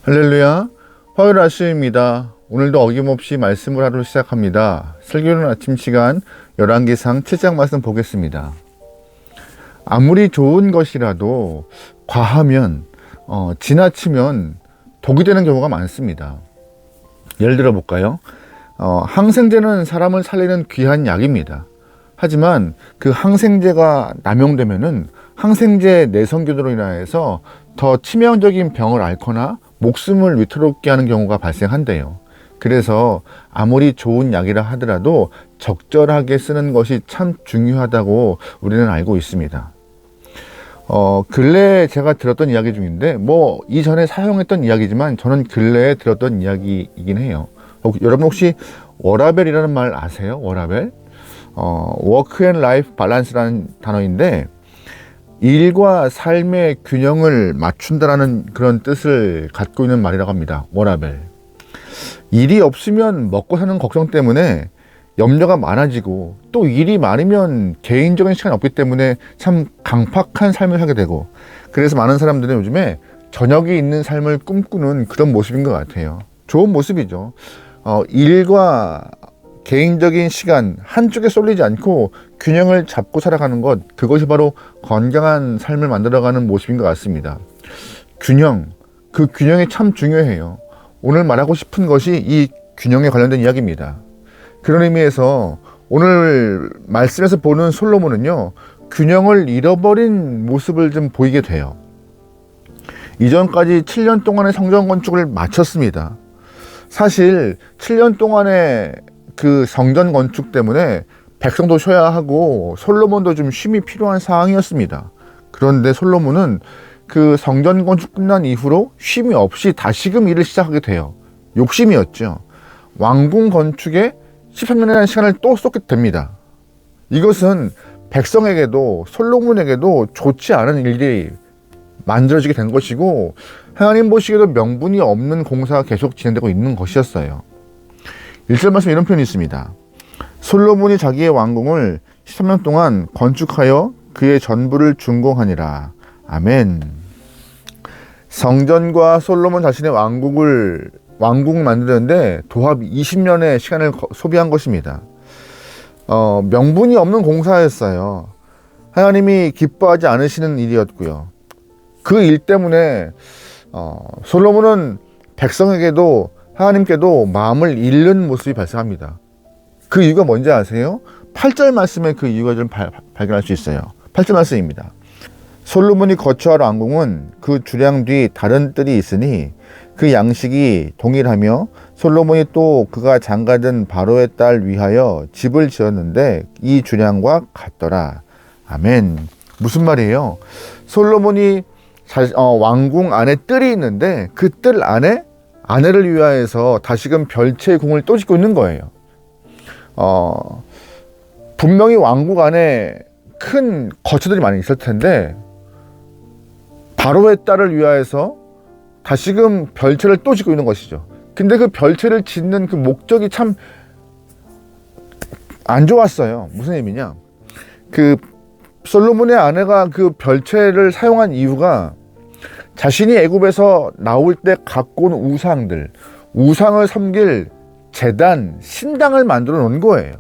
할렐루야, 화요일 아침입니다. 오늘도 어김없이 말씀을 하루 시작합니다. 설교는 아침 시간 열왕기상 7장 말씀 보겠습니다. 아무리 좋은 것이라도 과하면 지나치면 독이 되는 경우가 많습니다. 예를 들어 볼까요? 항생제는 사람을 살리는 귀한 약입니다. 하지만 그 항생제가 남용되면은 항생제 내성균으로 인하여서 더 치명적인 병을 앓거나 목숨을 위태롭게 하는 경우가 발생한대요. 그래서 아무리 좋은 약이라 하더라도 적절하게 쓰는 것이 참 중요하다고 우리는 알고 있습니다. 근래에 제가 들었던 이야기 중인데 이전에 사용했던 이야기지만 저는 근래에 들었던 이야기이긴 해요. 여러분 혹시 워라벨이라는 말 아세요? 워라벨? 워크 앤 라이프 밸런스라는 단어인데 일과 삶의 균형을 맞춘다라는 그런 뜻을 갖고 있는 말이라고 합니다. 워라벨. 일이 없으면 먹고 사는 걱정 때문에 염려가 많아지고 또 일이 많으면 개인적인 시간이 없기 때문에 참 강팍한 삶을 하게 되고 그래서 많은 사람들은 요즘에 저녁이 있는 삶을 꿈꾸는 그런 모습인 것 같아요. 좋은 모습이죠. 일과 개인적인 시간 한쪽에 쏠리지 않고 균형을 잡고 살아가는 것, 그것이 바로 건강한 삶을 만들어가는 모습인 것 같습니다. 그 균형이 참 중요해요. 오늘 말하고 싶은 것이 이 균형에 관련된 이야기입니다. 그런 의미에서 오늘 말씀에서 보는 솔로몬은요, 균형을 잃어버린 모습을 좀 보이게 돼요. 이전까지 7년 동안의 성전 건축을 마쳤습니다. 사실 7년 동안의 그 성전 건축 때문에 백성도 쉬어야 하고 솔로몬도 좀 쉼이 필요한 상황이었습니다. 그런데 솔로몬은 그 성전 건축 끝난 이후로 쉼이 없이 다시금 일을 시작하게 돼요. 욕심이었죠. 왕궁 건축에 13년이라는 시간을 또 쏟게 됩니다. 이것은 백성에게도 솔로몬에게도 좋지 않은 일들이 만들어지게 된 것이고 하나님 보시기에도 명분이 없는 공사가 계속 진행되고 있는 것이었어요. 1절 말씀에 이런 표현이 있습니다. 솔로몬이 자기의 왕궁을 13년 동안 건축하여 그의 전부를 준공하니라. 아멘. 성전과 솔로몬 자신의 왕궁을 만드는데 도합 20년의 시간을 소비한 것입니다. 명분이 없는 공사였어요. 하나님이 기뻐하지 않으시는 일이었고요. 그 일 때문에 솔로몬은 백성에게도 하나님께도 마음을 잃는 모습이 발생합니다. 그 이유가 뭔지 아세요? 8절 말씀에 그 이유가 좀 발견할 수 있어요. 8절 말씀입니다. 솔로몬이 거처할 왕궁은 그 주량 뒤 다른 뜰이 있으니 그 양식이 동일하며 솔로몬이 또 그가 장가든 바로의 딸 위하여 집을 지었는데 이 주량과 같더라. 아멘. 무슨 말이에요? 솔로몬이 왕궁 안에 뜰이 있는데 그 뜰 안에 아내를 위하여서 다시금 별채의 궁을 또 짓고 있는 거예요. 분명히 왕국 안에 큰 거처들이 많이 있을 텐데 바로의 딸을 위하여서 다시금 별채를 또 짓고 있는 것이죠. 근데 그 별채를 짓는 그 목적이 참 안 좋았어요. 무슨 의미냐? 그 솔로몬의 아내가 그 별채를 사용한 이유가 자신이 애굽에서 나올 때 갖고 온 우상을 섬길 제단, 신당을 만들어 놓은 거예요.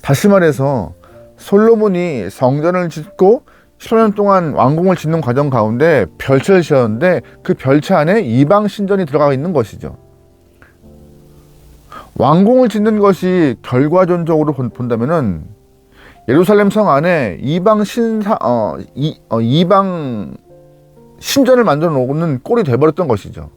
다시 말해서 솔로몬이 성전을 짓고 10년 동안 왕궁을 짓는 과정 가운데 별채를 지었는데 그 별채 안에 이방 신전이 들어가 있는 것이죠. 왕궁을 짓는 것이 결과론적으로 본다면은 예루살렘 성 안에 이방 신전을 만들어 놓는 꼴이 돼버렸던 것이죠.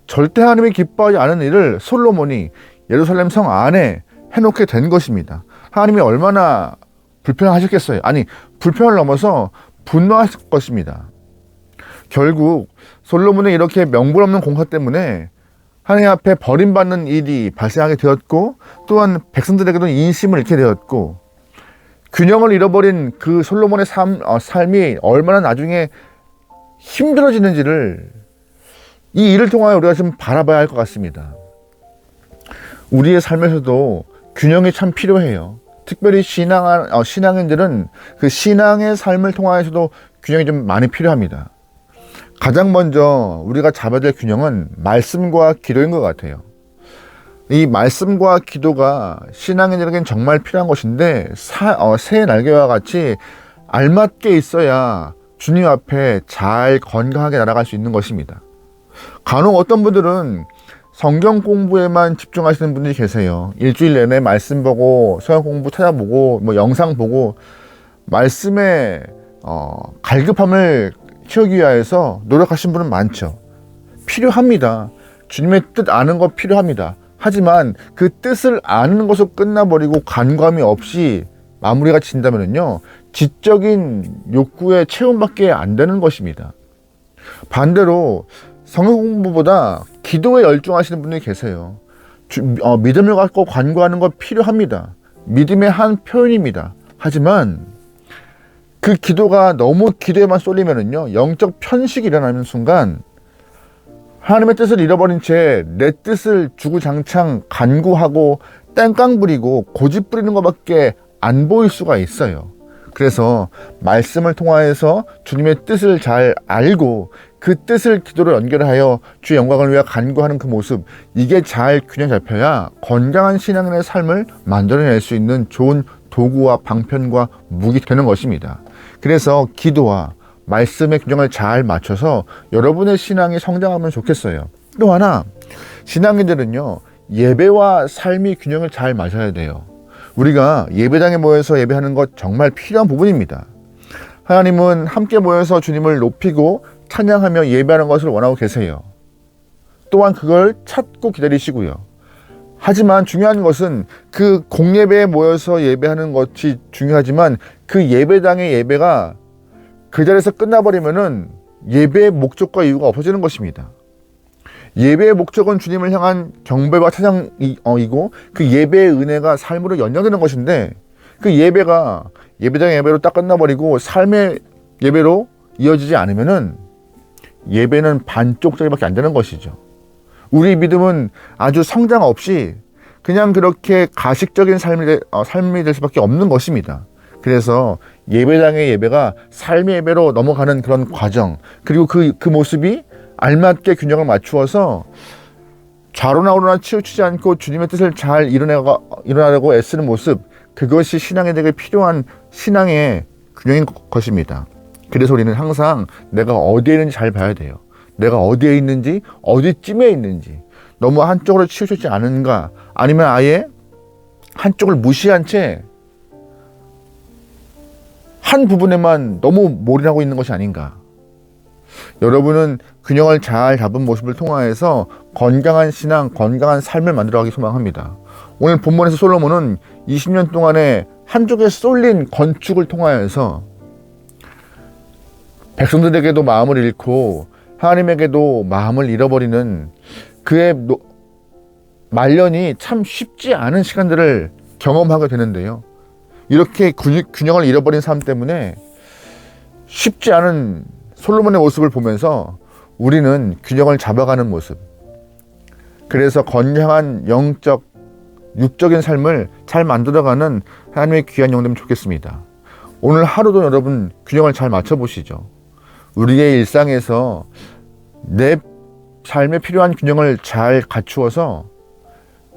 절대 하나님이 기뻐하지 않은 일을 솔로몬이 예루살렘 성 안에 해놓게 된 것입니다. 하나님이 얼마나 불편하셨겠어요. 아니, 불편을 넘어서 분노하실 것입니다. 결국 솔로몬의 이렇게 명분 없는 공사 때문에 하나님 앞에 버림받는 일이 발생하게 되었고 또한 백성들에게도 인심을 잃게 되었고 균형을 잃어버린 그 솔로몬의 삶이 얼마나 나중에 힘들어지는지를 이 일을 통하여 우리가 좀 바라봐야 할 것 같습니다. 우리의 삶에서도 균형이 참 필요해요. 특별히 신앙인들은 그 신앙의 삶을 통하여서도 균형이 좀 많이 필요합니다. 가장 먼저 우리가 잡아야 될 균형은 말씀과 기도인 것 같아요. 이 말씀과 기도가 신앙인에게는 정말 필요한 것인데 새의 날개와 같이 알맞게 있어야 주님 앞에 잘 건강하게 날아갈 수 있는 것입니다. 간혹 어떤 분들은 성경 공부에만 집중하시는 분들이 계세요. 일주일 내내 말씀 보고 성경 공부 찾아보고 뭐 영상 보고 말씀에 갈급함을 채우기 위해서 노력하신 분은 많죠. 필요합니다. 주님의 뜻 아는 거 필요합니다. 하지만 그 뜻을 아는 것으로 끝나버리고 간과함이 없이 마무리가 진다면요, 지적인 욕구의 채움밖에 안 되는 것입니다. 반대로 성경 공부보다 기도에 열중하시는 분들이 계세요. 믿음을 갖고 간구하는 거 필요합니다. 믿음의 한 표현입니다. 하지만 그 기도가 너무 기도에만 쏠리면은요, 영적 편식이 일어나는 순간 하나님의 뜻을 잃어버린 채 내 뜻을 주구장창 간구하고 땡깡 부리고 고집 부리는 것밖에 안 보일 수가 있어요. 그래서 말씀을 통하여서 주님의 뜻을 잘 알고 그 뜻을 기도로 연결하여 주의 영광을 위해 간구하는 그 모습, 이게 잘 균형 잡혀야 건강한 신앙인의 삶을 만들어낼 수 있는 좋은 도구와 방편과 무기 되는 것입니다. 그래서 기도와 말씀의 균형을 잘 맞춰서 여러분의 신앙이 성장하면 좋겠어요. 또 하나, 신앙인들은요, 예배와 삶의 균형을 잘 맞춰야 돼요. 우리가 예배당에 모여서 예배하는 것 정말 필요한 부분입니다. 하나님은 함께 모여서 주님을 높이고 찬양하며 예배하는 것을 원하고 계세요. 또한 그걸 찾고 기다리시고요. 하지만 중요한 것은 그 공예배에 모여서 예배하는 것이 중요하지만 그 예배당의 예배가 그 자리에서 끝나버리면은 예배의 목적과 이유가 없어지는 것입니다. 예배의 목적은 주님을 향한 경배와 찬양이고 그 예배의 은혜가 삶으로 연장되는 것인데, 그 예배가 예배당의 예배로 딱 끝나버리고 삶의 예배로 이어지지 않으면은 예배는 반쪽짜리밖에 안 되는 것이죠. 우리 믿음은 아주 성장 없이 그냥 그렇게 가식적인 삶이 될 수밖에 없는 것입니다. 그래서 예배당의 예배가 삶의 예배로 넘어가는 그런 과정, 그리고 그 모습이 알맞게 균형을 맞추어서 좌로나 우로나 치우치지 않고 주님의 뜻을 잘 이뤄나가려고 애쓰는 모습, 그것이 신앙인에게 필요한 신앙의 균형인 것입니다. 그래서 우리는 항상 내가 어디에 있는지 잘 봐야 돼요. 내가 어디에 있는지, 어디쯤에 있는지, 너무 한쪽으로 치우치지 않은가, 아니면 아예 한쪽을 무시한 채 한 부분에만 너무 몰입하고 있는 것이 아닌가. 여러분은 균형을 잘 잡은 모습을 통하여서 건강한 신앙, 건강한 삶을 만들어가기 소망합니다. 오늘 본문에서 솔로몬은 20년 동안에 한쪽에 쏠린 건축을 통하여서 백성들에게도 마음을 잃고 하나님에게도 마음을 잃어버리는 그의 말년이 참 쉽지 않은 시간들을 경험하게 되는데요. 이렇게 균형을 잃어버린 삶 때문에 쉽지 않은 솔로몬의 모습을 보면서 우리는 균형을 잡아가는 모습, 그래서 건강한 영적, 육적인 삶을 잘 만들어가는 하나님의 귀한 영되면 좋겠습니다. 오늘 하루도 여러분 균형을 잘 맞춰보시죠. 우리의 일상에서 내 삶에 필요한 균형을 잘 갖추어서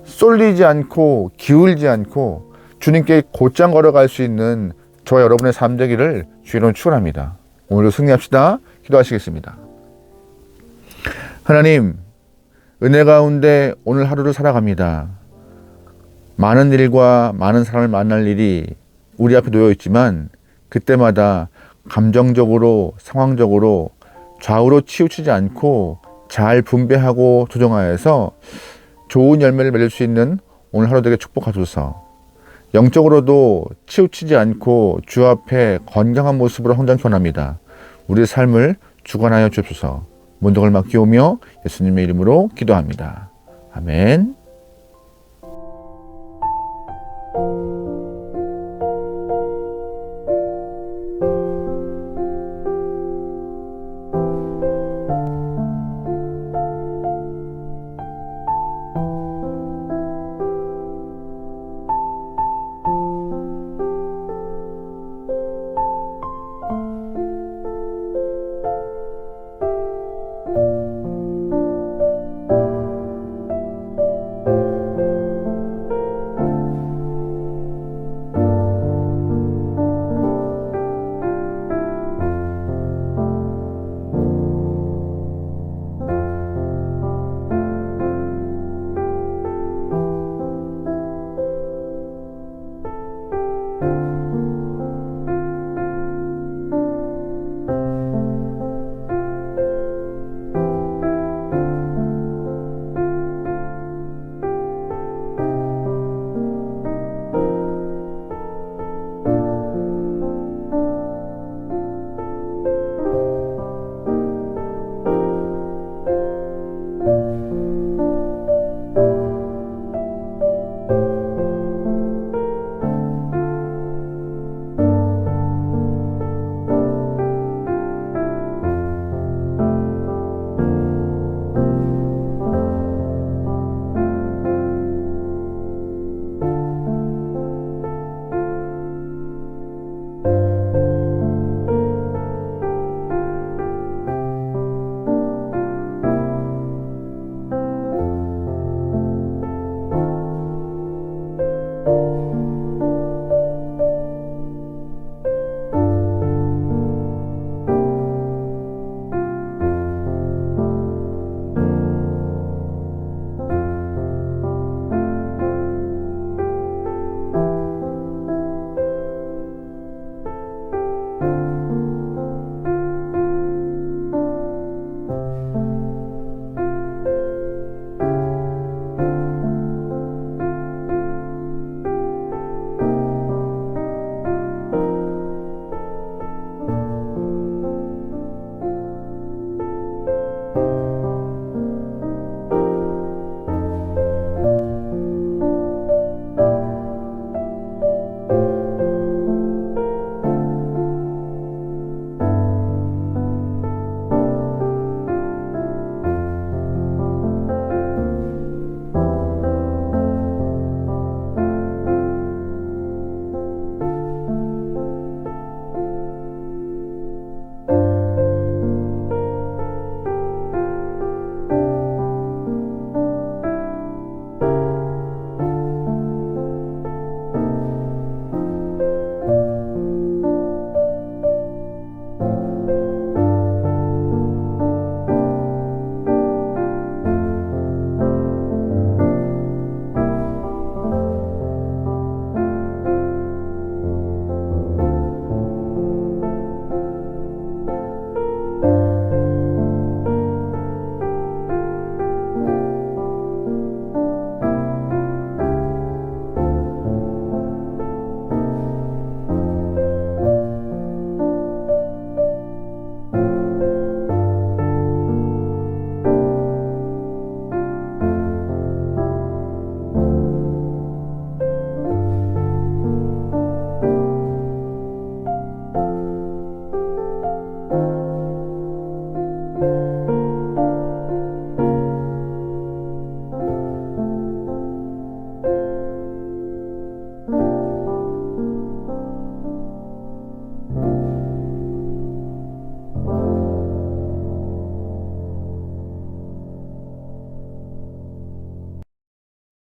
쏠리지 않고 기울지 않고 주님께 곧장 걸어갈 수 있는 저와 여러분의 삶 되기를 주의로 축원합니다. 오늘도 승리합시다. 기도하시겠습니다. 하나님, 은혜 가운데 오늘 하루를 살아갑니다. 많은 일과 많은 사람을 만날 일이 우리 앞에 놓여 있지만 그때마다 감정적으로, 상황적으로 좌우로 치우치지 않고 잘 분배하고 조정하여서 좋은 열매를 맺을 수 있는 오늘 하루 되게 축복하소서. 영적으로도 치우치지 않고 주 앞에 건강한 모습으로 성장케 원합니다. 우리의 삶을 주관하여 주옵소서. 문덕을 맡기오며 예수님의 이름으로 기도합니다. 아멘.